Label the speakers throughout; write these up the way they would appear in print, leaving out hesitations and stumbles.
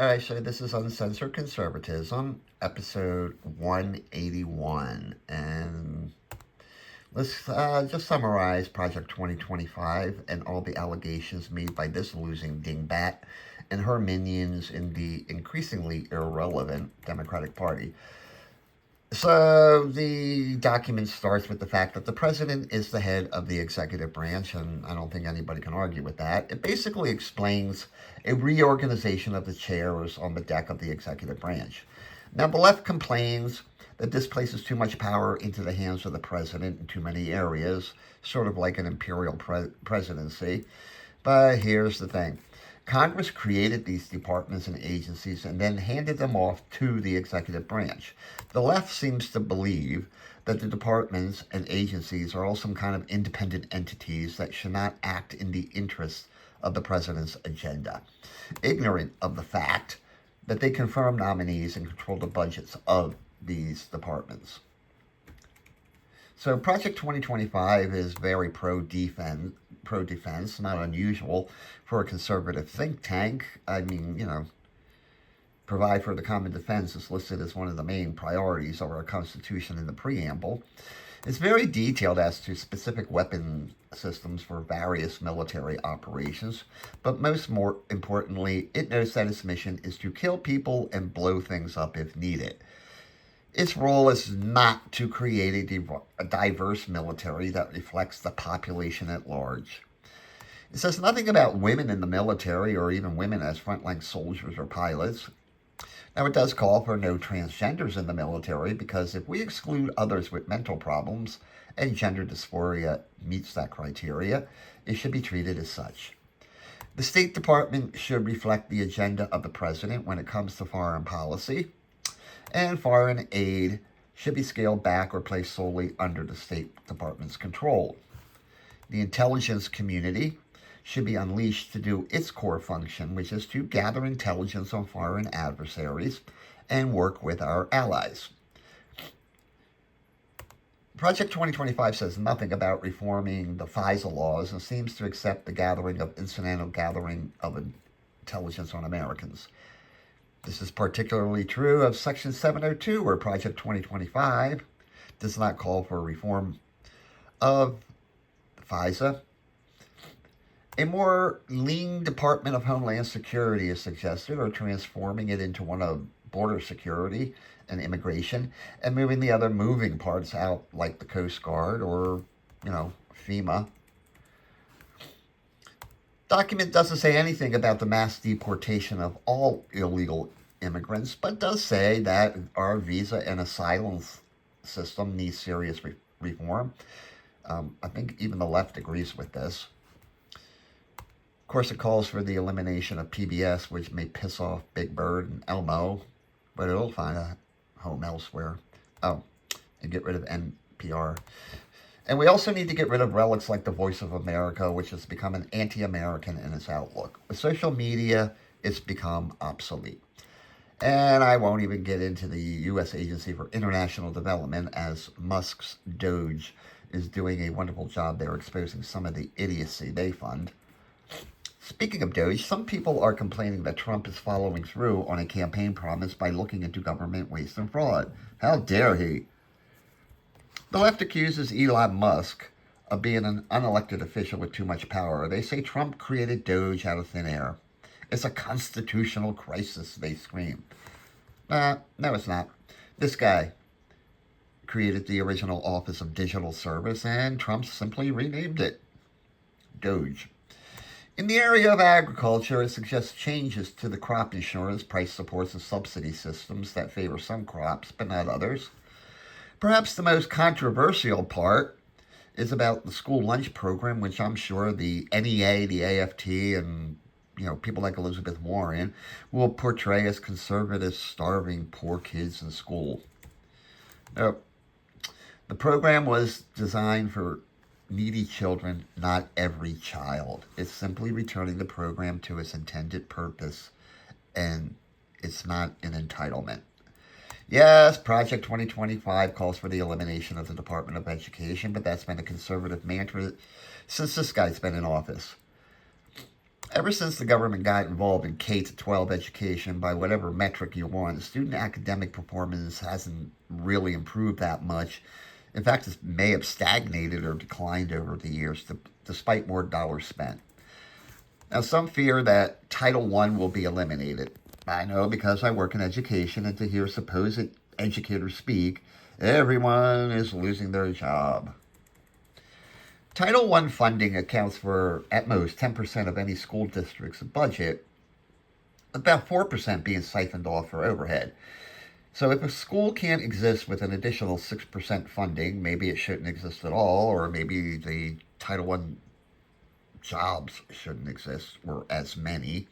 Speaker 1: All right, so this is Uncensored Conservatism, episode 181. And let's just summarize Project 2025 and all the allegations made by this losing dingbat and her minions in the increasingly irrelevant Democratic Party. So the document starts with the fact that the president is the head of the executive branch, and I don't think anybody can argue with that. It basically explains a reorganization of the chairs on the deck of the executive branch. Now, the left complains that this places too much power into the hands of the president in too many areas, sort of like an imperial presidency. But here's the thing. Congress created these departments and agencies and then handed them off to the executive branch. The left seems to believe that the departments and agencies are all some kind of independent entities that should not act in the interests of the president's agenda, ignorant of the fact that they confirm nominees and control the budgets of these departments. So Project 2025 is very pro-defense, not unusual for a conservative think tank. I mean, provide for the common defense is listed as one of the main priorities of our Constitution in the preamble. It's very detailed as to specific weapon systems for various military operations, but more importantly, it notes that its mission is to kill people and blow things up if needed. Its role is not to create a diverse military that reflects the population at large. It says nothing about women in the military or even women as frontline soldiers or pilots. Now, it does call for no transgenders in the military because if we exclude others with mental problems and gender dysphoria meets that criteria, it should be treated as such. The State Department should reflect the agenda of the president when it comes to foreign policy, and foreign aid should be scaled back or placed solely under the State Department's control. The intelligence community should be unleashed to do its core function, which is to gather intelligence on foreign adversaries and work with our allies. Project 2025 says nothing about reforming the FISA laws and seems to accept the incidental gathering of intelligence on Americans. This is particularly true of Section 702, where Project 2025 does not call for reform of FISA. A more lean Department of Homeland Security is suggested, or transforming it into one of border security and immigration, and moving the other moving parts out, like the Coast Guard or, FEMA. Document doesn't say anything about the mass deportation of all illegal immigrants, but does say that our visa and asylum system needs serious reform. I think even the left agrees with this. Of course, it calls for the elimination of PBS, which may piss off Big Bird and Elmo, but it'll find a home elsewhere. Oh, and get rid of NPR. And we also need to get rid of relics like the Voice of America, which has become an anti-American in its outlook. With social media, it's become obsolete. And I won't even get into the U.S. Agency for International Development, as Musk's Doge is doing a wonderful job there exposing some of the idiocy they fund. Speaking of Doge, some people are complaining that Trump is following through on a campaign promise by looking into government waste and fraud. How dare he? The left accuses Elon Musk of being an unelected official with too much power. They say Trump created Doge out of thin air. It's a constitutional crisis, they scream. No, it's not. This guy created the original Office of Digital Service, and Trump simply renamed it Doge. In the area of agriculture, it suggests changes to the crop insurance, price supports, and subsidy systems that favor some crops but not others. Perhaps the most controversial part is about the school lunch program, which I'm sure the NEA, the AFT, and people like Elizabeth Warren will portray as conservative, starving poor kids in school. Nope. The program was designed for needy children, not every child. It's simply returning the program to its intended purpose, and it's not an entitlement. Yes, Project 2025 calls for the elimination of the Department of Education, but that's been a conservative mantra since this guy's been in office. Ever since the government got involved in K to 12 education, by whatever metric you want, student academic performance hasn't really improved that much. In fact, it may have stagnated or declined over the years, despite more dollars spent. Now, some fear that Title I will be eliminated. I know because I work in education, and to hear supposed educators speak, everyone is losing their job. Title I funding accounts for, at most, 10% of any school district's budget, about 4% being siphoned off for overhead. So if a school can't exist with an additional 6% funding, maybe it shouldn't exist at all, or maybe the Title I jobs shouldn't exist, or as many.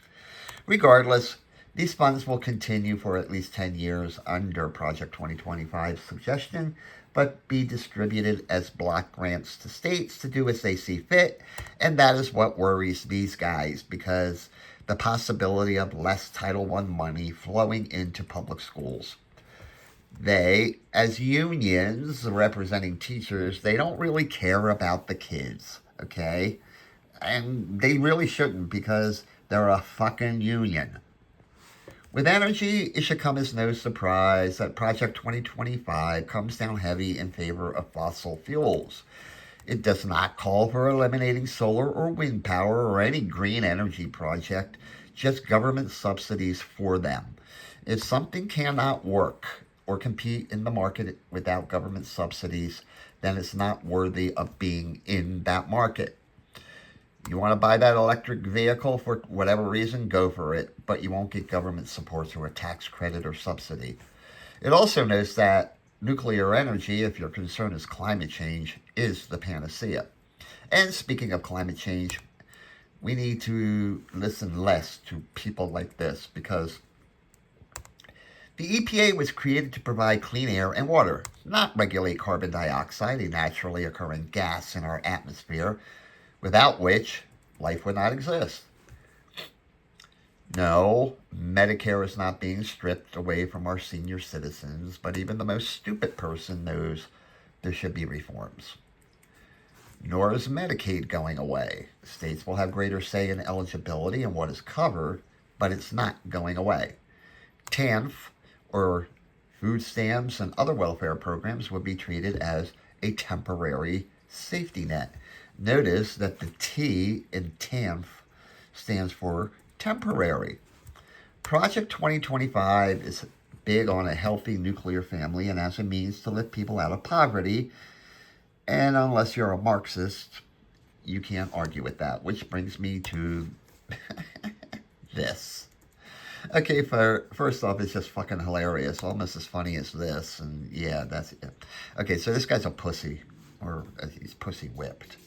Speaker 1: Regardless, these funds will continue for at least 10 years under Project 2025's suggestion, but be distributed as block grants to states to do as they see fit. And that is what worries these guys, because the possibility of less Title I money flowing into public schools. They, as unions representing teachers, they don't really care about the kids, okay? And they really shouldn't, because they're a fucking union. With energy, it should come as no surprise that Project 2025 comes down heavy in favor of fossil fuels. It does not call for eliminating solar or wind power or any green energy project, just government subsidies for them. If something cannot work or compete in the market without government subsidies, then it's not worthy of being in that market. You want to buy that electric vehicle for whatever reason, go for it, but you won't get government support through a tax credit or subsidy. It also notes that nuclear energy, if your concern is climate change, is the panacea. And speaking of climate change, we need to listen less to people like this, because the EPA was created to provide clean air and water, not regulate carbon dioxide, a naturally occurring gas in our atmosphere, without which life would not exist. No, Medicare is not being stripped away from our senior citizens, but even the most stupid person knows there should be reforms. Nor is Medicaid going away. States will have greater say in eligibility and what is covered, but it's not going away. TANF, or food stamps and other welfare programs, would be treated as a temporary safety net. Notice that the T in TANF stands for temporary. Project 2025 is big on a healthy nuclear family and as a means to lift people out of poverty. And unless you're a Marxist, you can't argue with that, which brings me to this. Okay, first off, it's just fucking hilarious, almost as funny as this, and yeah, that's it. Okay, so this guy's a pussy, or he's pussy whipped.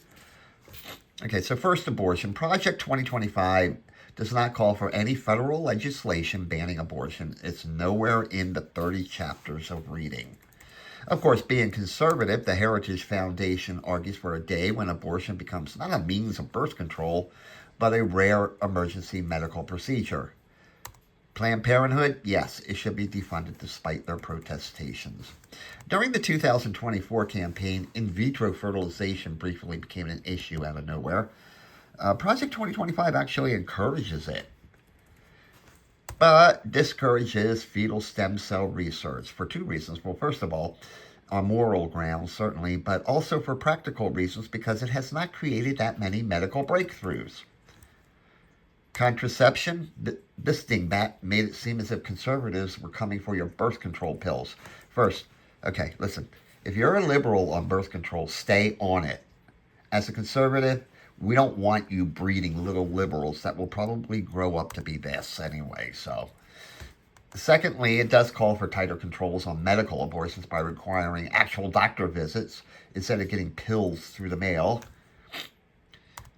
Speaker 1: Okay, so first, abortion. Project 2025 does not call for any federal legislation banning abortion. It's nowhere in the 30 chapters of reading. Of course, being conservative, the Heritage Foundation argues for a day when abortion becomes not a means of birth control, but a rare emergency medical procedure. Planned Parenthood, yes, it should be defunded despite their protestations. During the 2024 campaign, in vitro fertilization briefly became an issue out of nowhere. Project 2025 actually encourages it, but discourages fetal stem cell research for two reasons. Well, first of all, on moral grounds, certainly, but also for practical reasons, because it has not created that many medical breakthroughs. Contraception, this dingbat made it seem as if conservatives were coming for your birth control pills. First, okay, listen, if you're a liberal on birth control, stay on it. As a conservative, we don't want you breeding little liberals that will probably grow up to be this anyway, so. Secondly, it does call for tighter controls on medical abortions by requiring actual doctor visits instead of getting pills through the mail.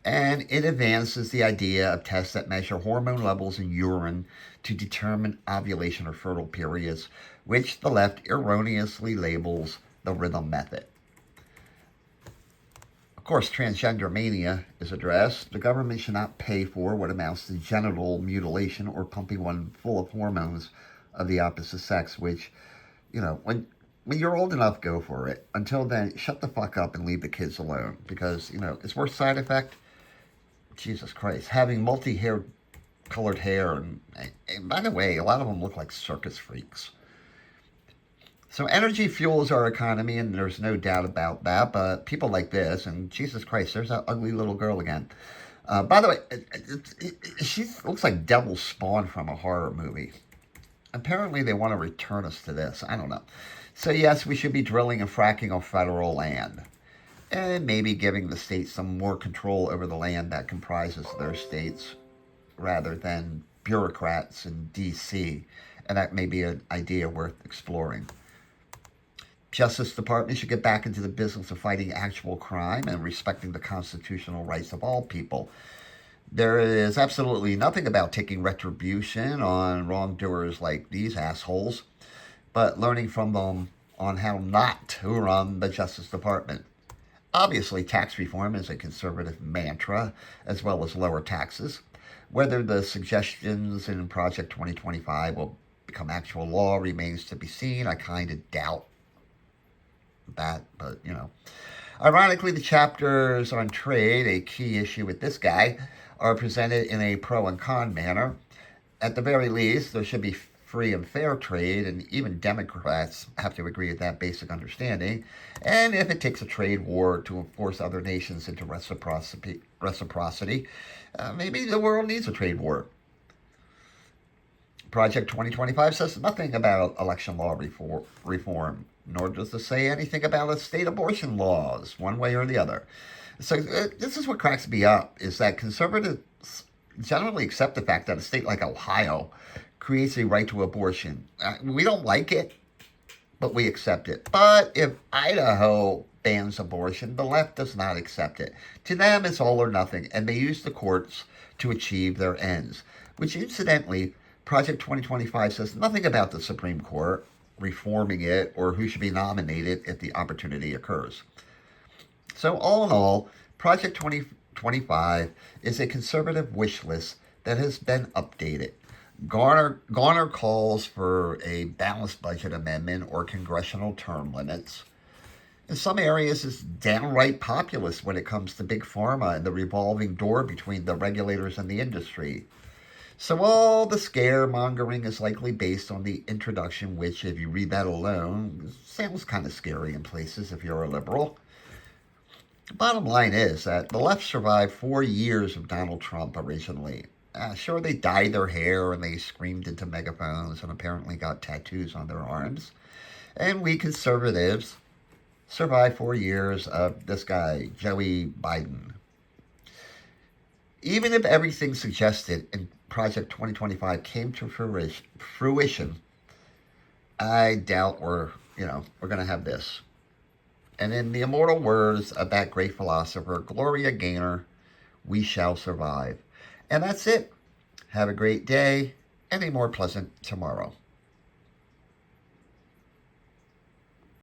Speaker 1: And it advances the idea of tests that measure hormone levels in urine to determine ovulation or fertile periods, which the left erroneously labels the rhythm method. Of course, transgender mania is addressed. The government should not pay for what amounts to genital mutilation or pumping one full of hormones of the opposite sex, which, when you're old enough, go for it. Until then, shut the fuck up and leave the kids alone, because, it's worse side effect. Jesus Christ, having multi-hair colored hair, and by the way, a lot of them look like circus freaks. So energy fuels our economy, and there's no doubt about that. But people like this, and Jesus Christ, there's that ugly little girl again. By the way, she looks like devil spawn from a horror movie. Apparently, they want to return us to this. I don't know. So yes, we should be drilling and fracking on federal land, and maybe giving the states some more control over the land that comprises their states, rather than bureaucrats in D.C. And that may be an idea worth exploring. Justice Department should get back into the business of fighting actual crime and respecting the constitutional rights of all people. There is absolutely nothing about taking retribution on wrongdoers like these assholes, but learning from them on how not to run the Justice Department. Obviously, tax reform is a conservative mantra, as well as lower taxes. Whether the suggestions in Project 2025 will become actual law remains to be seen. I kind of doubt that, but you know. Ironically, the chapters on trade, a key issue with this guy, are presented in a pro and con manner. At the very least, there should be free and fair trade, and even Democrats have to agree with that basic understanding. And if it takes a trade war to force other nations into reciprocity, maybe the world needs a trade war. Project 2025 says nothing about election law reform, nor does it say anything about state abortion laws, one way or the other. So this is what cracks me up, is that conservatives generally accept the fact that a state like Ohio creates a right to abortion. We don't like it, but we accept it. But if Idaho bans abortion, the left does not accept it. To them, it's all or nothing, and they use the courts to achieve their ends, which incidentally, Project 2025 says nothing about the Supreme Court reforming it or who should be nominated if the opportunity occurs. So all in all, Project 2025 is a conservative wish list that has been updated. Garner calls for a balanced budget amendment or congressional term limits. In some areas, it's downright populist when it comes to big pharma and the revolving door between the regulators and the industry. So all the scaremongering is likely based on the introduction, which, if you read that alone, sounds kind of scary in places if you're a liberal. The bottom line is that the left survived 4 years of Donald Trump originally. Sure, they dyed their hair and they screamed into megaphones and apparently got tattoos on their arms. And we conservatives survived 4 years of this guy, Joey Biden. Even if everything suggested in Project 2025 came to fruition, I doubt we're going to have this. And in the immortal words of that great philosopher, Gloria Gaynor, we shall survive. And that's it. Have a great day and a more pleasant tomorrow.